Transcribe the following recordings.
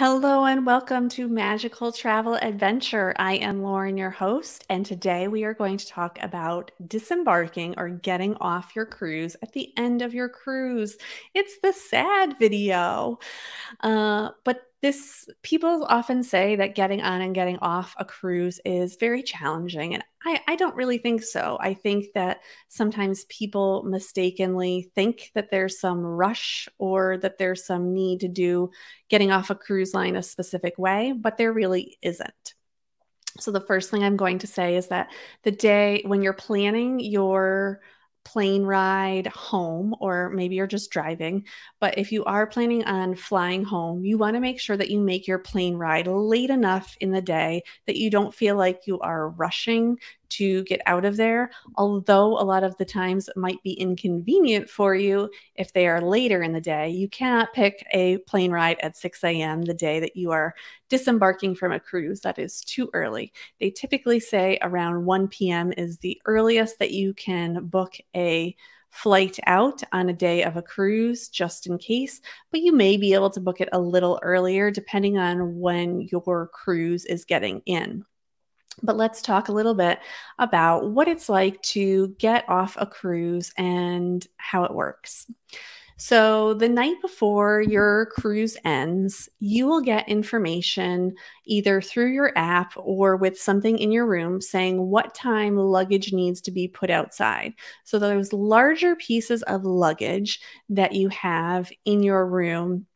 Hello and welcome to Magical Travel Adventure. I am Lauren, your host, and today we are going to talk about disembarking or getting off your cruise at the end of your cruise. It's the sad video. But this people often say that getting on and getting off a cruise is very challenging. And I don't really think so. I think that sometimes people mistakenly think that there's some rush or that there's some need to do getting off a cruise line a specific way, but there really isn't. So the first thing I'm going to say is that the day when you're planning your plane ride home, or maybe you're just driving, but if you are planning on flying home, you want to make sure that you make your plane ride late enough in the day that you don't feel like you are rushing to get out of there. Although a lot of the times it might be inconvenient for you if they are later in the day, you cannot pick a plane ride at 6 a.m. the day that you are disembarking from a cruise. That is too early. They typically say around 1 p.m. is the earliest that you can book a flight out on a day of a cruise, just in case, but you may be able to book it a little earlier depending on when your cruise is getting in. But let's talk a little bit about what it's like to get off a cruise and how it works. So, the night before your cruise ends, you will get information either through your app or with something in your room saying what time luggage needs to be put outside. So, those larger pieces of luggage that you have in your room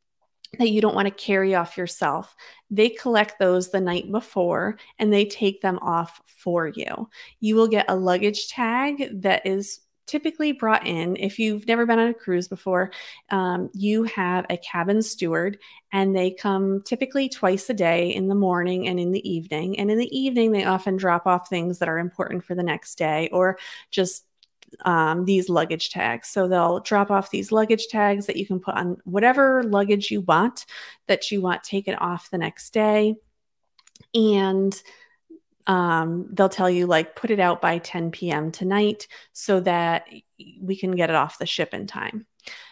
that you don't want to carry off yourself, they collect those the night before and they take them off for you. You will get a luggage tag that is typically brought in. If you've never been on a cruise before, you have a cabin steward, and they come typically twice a day, in the morning and in the evening. And in the evening, they often drop off things that are important for the next day, or just these luggage tags. So they'll drop off these luggage tags that you can put on whatever luggage you want taken off the next day. And they'll tell you, like, put it out by 10 p.m. tonight so that we can get it off the ship in time.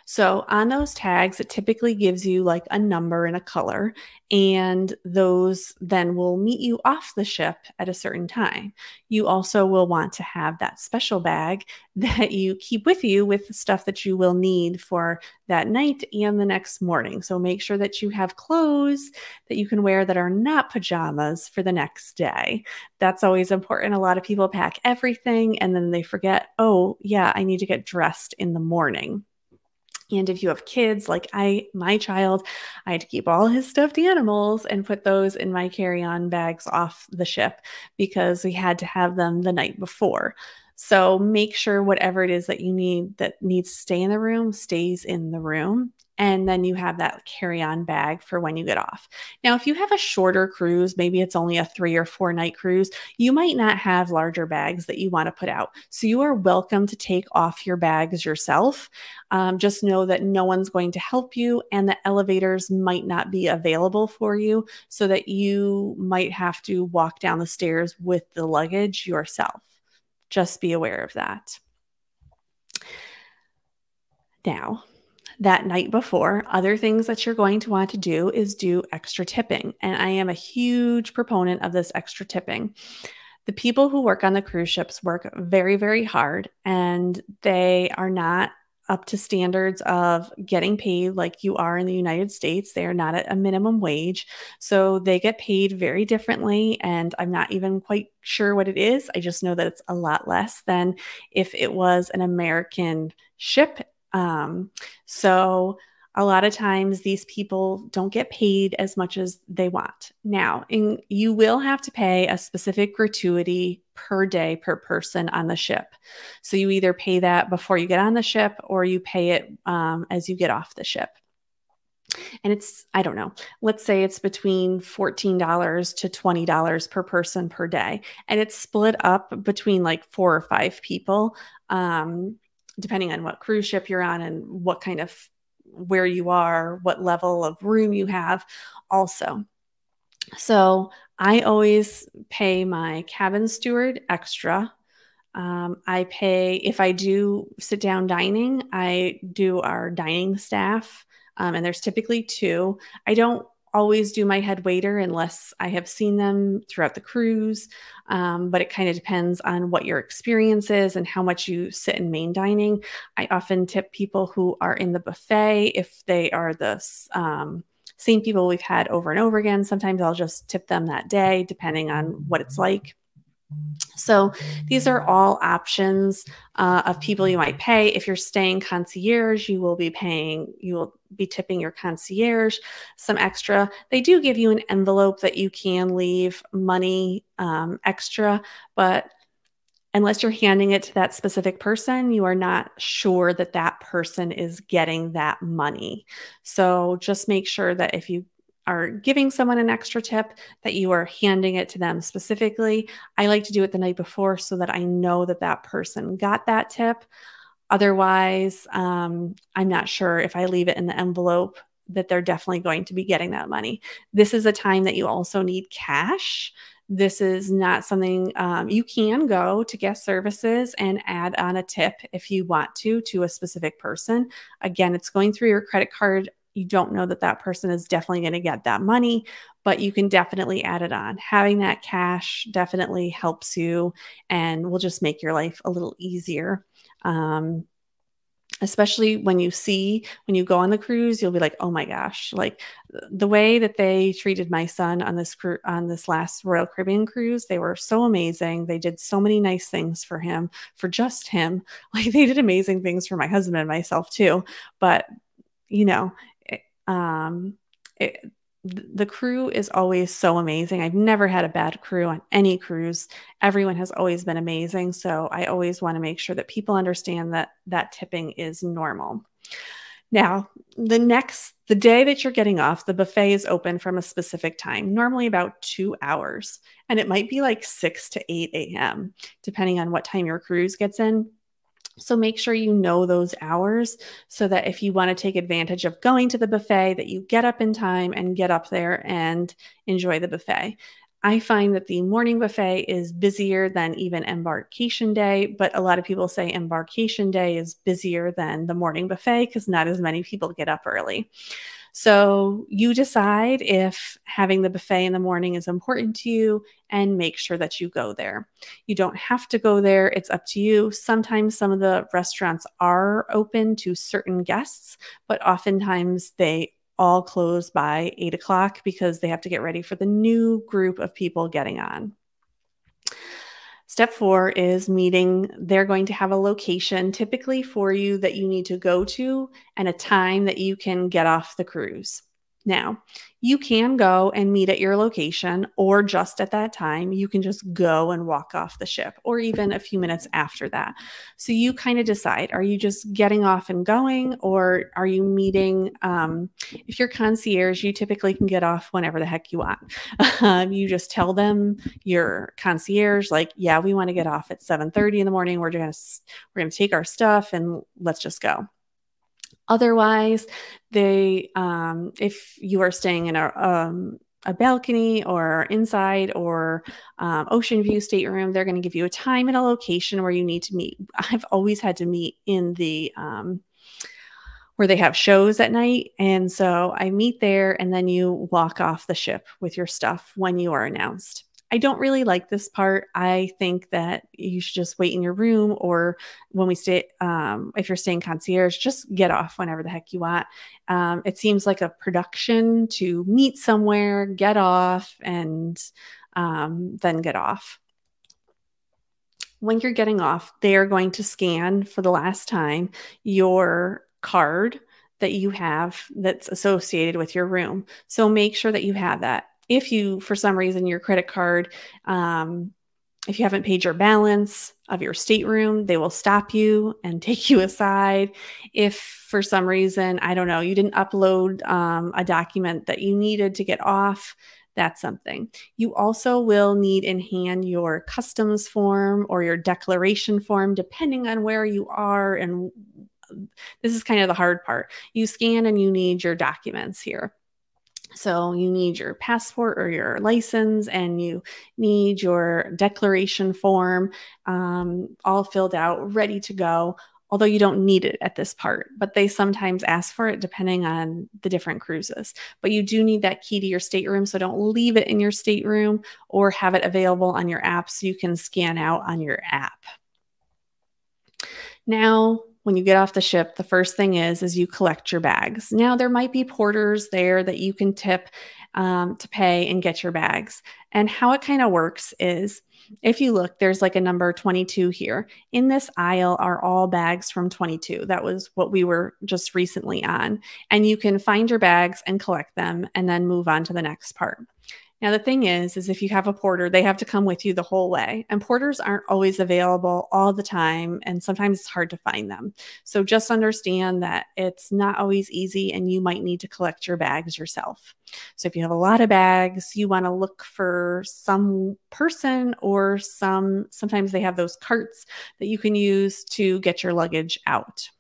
So on those tags, it typically gives you like a number and a color, and those then will meet you off the ship at a certain time. You also will want to have that special bag that you keep with you with the stuff that you will need for that night and the next morning. So make sure that you have clothes that you can wear that are not pajamas for the next day. That's always important. A lot of people pack everything and then they forget, oh, yeah, I need to get dressed in the morning. And if you have kids, like my child, I had to keep all his stuffed animals and put those in my carry-on bags off the ship because we had to have them the night before. So make sure whatever it is that you need that needs to stay in the room stays in the room. And then you have that carry-on bag for when you get off. Now, if you have a shorter cruise, maybe it's only a 3 or 4 night cruise, you might not have larger bags that you want to put out. So you are welcome to take off your bags yourself. Just know that no one's going to help you, and the elevators might not be available for you, so that you might have to walk down the stairs with the luggage yourself. Just be aware of that. Now, that night before, other things that you're going to want to do is do extra tipping. And I am a huge proponent of this extra tipping. The people who work on the cruise ships work very, very hard, and they are not up to standards of getting paid like you are in the United States. They are not at a minimum wage. So they get paid very differently. And I'm not even quite sure what it is. I just know that it's a lot less than if it was an American ship. So a lot of times these people don't get paid as much as they want. Now, you will have to pay a specific gratuity per day per person on the ship. So you either pay that before you get on the ship, or you pay it as you get off the ship. And it's, I don't know, let's say it's between $14 to $20 per person per day. And it's split up between like 4 or 5 people, depending on what cruise ship you're on and what kind of, where you are, what level of room you have also. So I always pay my cabin steward extra. I pay, if I do sit down dining, I do our dining staff, and there's typically 2. I don't always do my head waiter unless I have seen them throughout the cruise. But it kind of depends on what your experience is and how much you sit in main dining. I often tip people who are in the buffet if they are the same people we've had over and over again. Sometimes I'll just tip them that day, depending on what it's like. So these are all options of people you might pay. If you're staying concierge, you will be tipping your concierge some extra. They do give you an envelope that you can leave money extra, but unless you're handing it to that specific person, you are not sure that that person is getting that money. So just make sure that if you are giving someone an extra tip, that you are handing it to them specifically. I like to do it the night before so that I know that that person got that tip. Otherwise, I'm not sure if I leave it in the envelope that they're definitely going to be getting that money. This is a time that you also need cash. This is not something you can go to guest services and add on a tip if you want to a specific person. Again, it's going through your credit card. You don't know that that person is definitely going to get that money, but you can definitely add it on. Having that cash definitely helps you and will just make your life a little easier. Especially when you go on the cruise, you'll be like, oh my gosh, like the way that they treated my son on this last Royal Caribbean cruise, they were so amazing. They did so many nice things for him, for just him. Like they did amazing things for my husband and myself too. But you know, um, it, the crew is always so amazing. I've never had a bad crew on any cruise. Everyone has always been amazing. So I always want to make sure that people understand that tipping is normal. Now, the day that you're getting off, the buffet is open from a specific time, normally about 2 hours. And it might be like 6 to 8 a.m., depending on what time your cruise gets in. So make sure you know those hours so that if you want to take advantage of going to the buffet, that you get up in time and get up there and enjoy the buffet. I find that the morning buffet is busier than even embarkation day, but a lot of people say embarkation day is busier than the morning buffet because not as many people get up early. So you decide if having the buffet in the morning is important to you and make sure that you go there. You don't have to go there. It's up to you. Sometimes some of the restaurants are open to certain guests, but oftentimes they all close by 8 o'clock because they have to get ready for the new group of people getting on. Step 4 is meeting. They're going to have a location typically for you that you need to go to and a time that you can get off the cruise. Now, you can go and meet at your location, or just at that time, you can just go and walk off the ship, or even a few minutes after that. So you kind of decide, are you just getting off and going, or are you meeting? If you're concierge, you typically can get off whenever the heck you want. You just tell them, your concierge, like, yeah, we want to get off at 7:30 in the morning. We're gonna take our stuff and let's just go. Otherwise, if you are staying in a balcony or inside or ocean view stateroom, they're going to give you a time and a location where you need to meet. I've always had to meet in the where they have shows at night. And so I meet there and then you walk off the ship with your stuff when you are announced. I don't really like this part. I think that you should just wait in your room, or when we stay, if you're staying concierge, just get off whenever the heck you want. It seems like a production to meet somewhere, get off, and then get off. When you're getting off, they are going to scan for the last time your card that you have that's associated with your room. So make sure that you have that. If you, for some reason, your credit card, if you haven't paid your balance of your stateroom, they will stop you and take you aside. If for some reason, I don't know, you didn't upload a document that you needed to get off, that's something. You also will need in hand your customs form or your declaration form, depending on where you are. And this is kind of the hard part. You scan and you need your documents here. So you need your passport or your license, and you need your declaration form all filled out, ready to go. although you don't need it at this part, but they sometimes ask for it depending on the different cruises. But you do need that key to your stateroom, so don't leave it in your stateroom, or have it available on your app so you can scan out on your app. Now, when you get off the ship, the first thing is you collect your bags. Now, there might be porters there that you can tip to pay and get your bags. And how it kind of works is, if you look, there's like a number 22 here. In this aisle are all bags from 22. That was what we were just recently on. And you can find your bags and collect them and then move on to the next part. Now, the thing is if you have a porter, they have to come with you the whole way. And porters aren't always available all the time. And sometimes it's hard to find them. So just understand that it's not always easy and you might need to collect your bags yourself. So if you have a lot of bags, you want to look for some person or sometimes they have those carts that you can use to get your luggage out.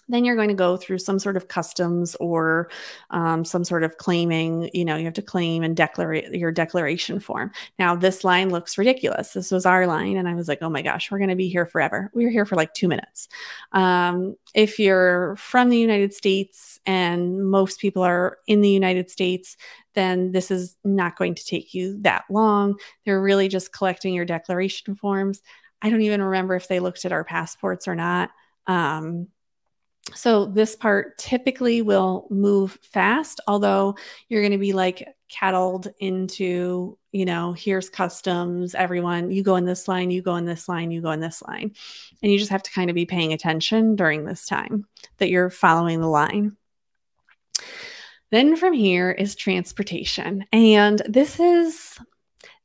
Then you're going to go through some sort of customs or some sort of claiming, you have to claim and declare your declaration form. Now, this line looks ridiculous. This was our line. And I was like, oh my gosh, we're going to be here forever. We were here for like 2 minutes. If you're from the United States and most people are in the United States, then this is not going to take you that long. They're really just collecting your declaration forms. I don't even remember if they looked at our passports or not. So this part typically will move fast, although you're going to be like cattled into, here's customs, everyone, you go in this line, you go in this line, you go in this line. And you just have to kind of be paying attention during this time that you're following the line. Then from here is transportation. And this is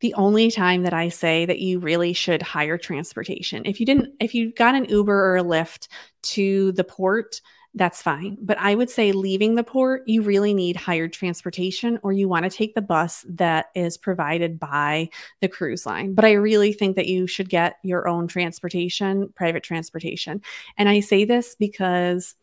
the only time that I say that you really should hire transportation. If you got an Uber or a Lyft to the port, that's fine. But I would say leaving the port, you really need hired transportation, or you want to take the bus that is provided by the cruise line. But I really think that you should get your own transportation, private transportation. And I say this because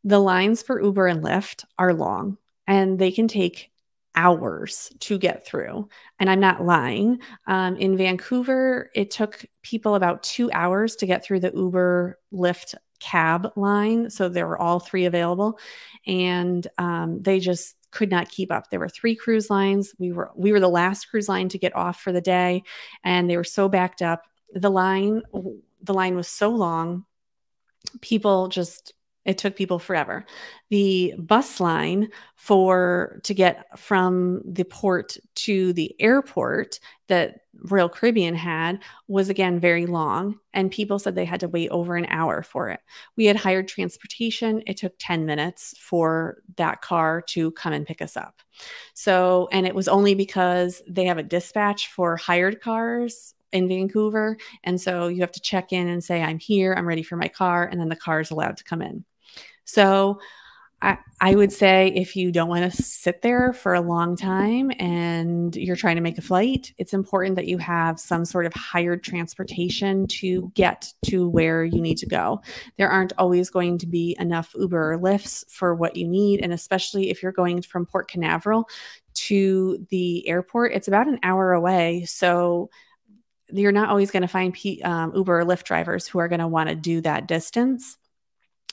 the lines for Uber and Lyft are long and they can take hours to get through. And I'm not lying. In Vancouver, it took people about 2 hours to get through the Uber Lyft cab line. So there were all 3 available. And they just could not keep up. There were 3 cruise lines. We were the last cruise line to get off for the day. And they were so backed up. The line was so long. It took people forever. The bus line to get from the port to the airport that Royal Caribbean had was, again, very long. And people said they had to wait over an hour for it. We had hired transportation. It took 10 minutes for that car to come and pick us up. And it was only because they have a dispatch for hired cars in Vancouver. And so you have to check in and say, I'm here, I'm ready for my car. And then the car is allowed to come in. So I would say if you don't want to sit there for a long time and you're trying to make a flight, it's important that you have some sort of hired transportation to get to where you need to go. There aren't always going to be enough Uber or Lyfts for what you need. And especially if you're going from Port Canaveral to the airport, it's about an hour away. So you're not always going to find Uber or Lyft drivers who are going to want to do that distance.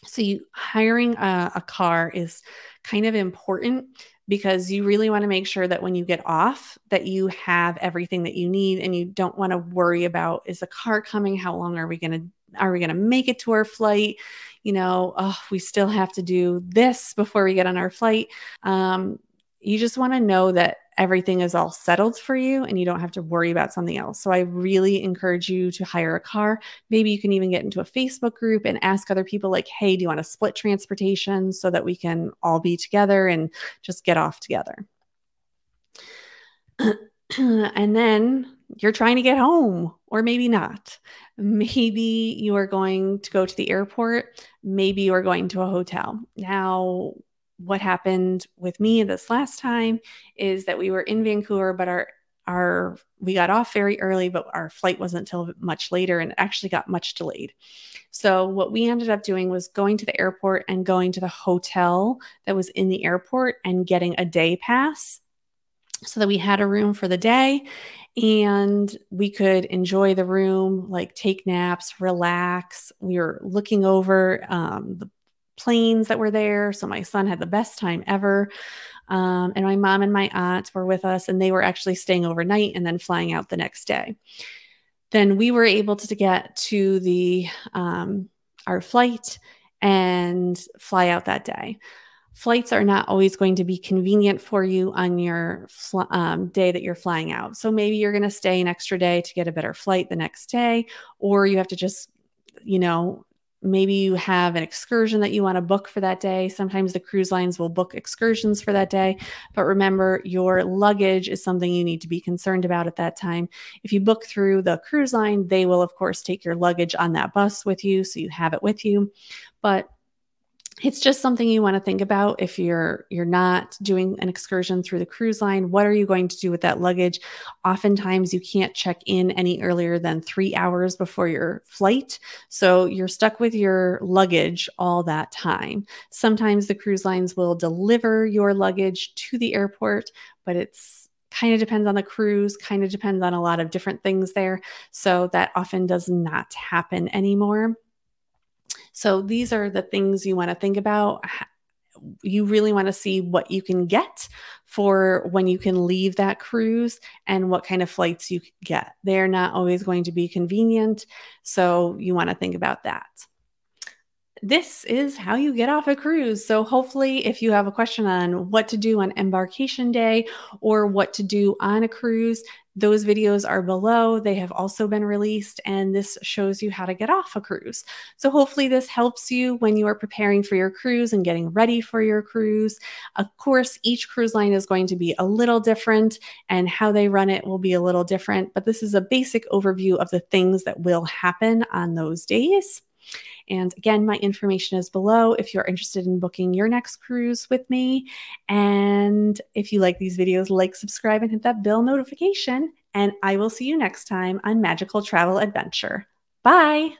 So hiring a car is kind of important because you really want to make sure that when you get off that you have everything that you need, and you don't want to worry about, is the car coming? How long are we going to make it to our flight? We still have to do this before we get on our flight. You just want to know that everything is all settled for you and you don't have to worry about something else. So I really encourage you to hire a car. Maybe you can even get into a Facebook group and ask other people like, hey, do you want to split transportation so that we can all be together and just get off together? And then you're trying to get home, or maybe not. Maybe you are going to go to the airport. Maybe you are going to a hotel. Now, what happened with me this last time is that we were in Vancouver, but we got off very early, but our flight wasn't until much later and actually got much delayed. So what we ended up doing was going to the airport and going to the hotel that was in the airport and getting a day pass so that we had a room for the day. and we could enjoy the room, like take naps, relax. We were looking over the planes that were there. So my son had the best time ever. And my mom and my aunt were with us, and they were actually staying overnight and then flying out the next day. Then we were able to get to our flight and fly out that day. Flights are not always going to be convenient for you on your day that you're flying out. So maybe you're going to stay an extra day to get a better flight the next day, or you have to just, maybe you have an excursion that you want to book for that day. Sometimes the cruise lines will book excursions for that day. But remember, your luggage is something you need to be concerned about at that time. If you book through the cruise line, they will, of course, take your luggage on that bus with you, so you have it with you. But it's just something you want to think about. If you're not doing an excursion through the cruise line, what are you going to do with that luggage? Oftentimes you can't check in any earlier than 3 hours before your flight. So you're stuck with your luggage all that time. Sometimes the cruise lines will deliver your luggage to the airport, but it's kind of depends on the cruise, kind of depends on a lot of different things there. So that often does not happen anymore. So these are the things you want to think about. You really want to see what you can get for when you can leave that cruise and what kind of flights you can get. They're not always going to be convenient. So you want to think about that. This is how you get off a cruise. So hopefully if you have a question on what to do on embarkation day or what to do on a cruise, those videos are below. They have also been released, and this shows you how to get off a cruise. So hopefully this helps you when you are preparing for your cruise and getting ready for your cruise. Of course, each cruise line is going to be a little different, and how they run it will be a little different, but this is a basic overview of the things that will happen on those days. And again, my information is below if you're interested in booking your next cruise with me. And if you like these videos, like, subscribe, and hit that bell notification. And I will see you next time on Magical Travel Adventure. Bye.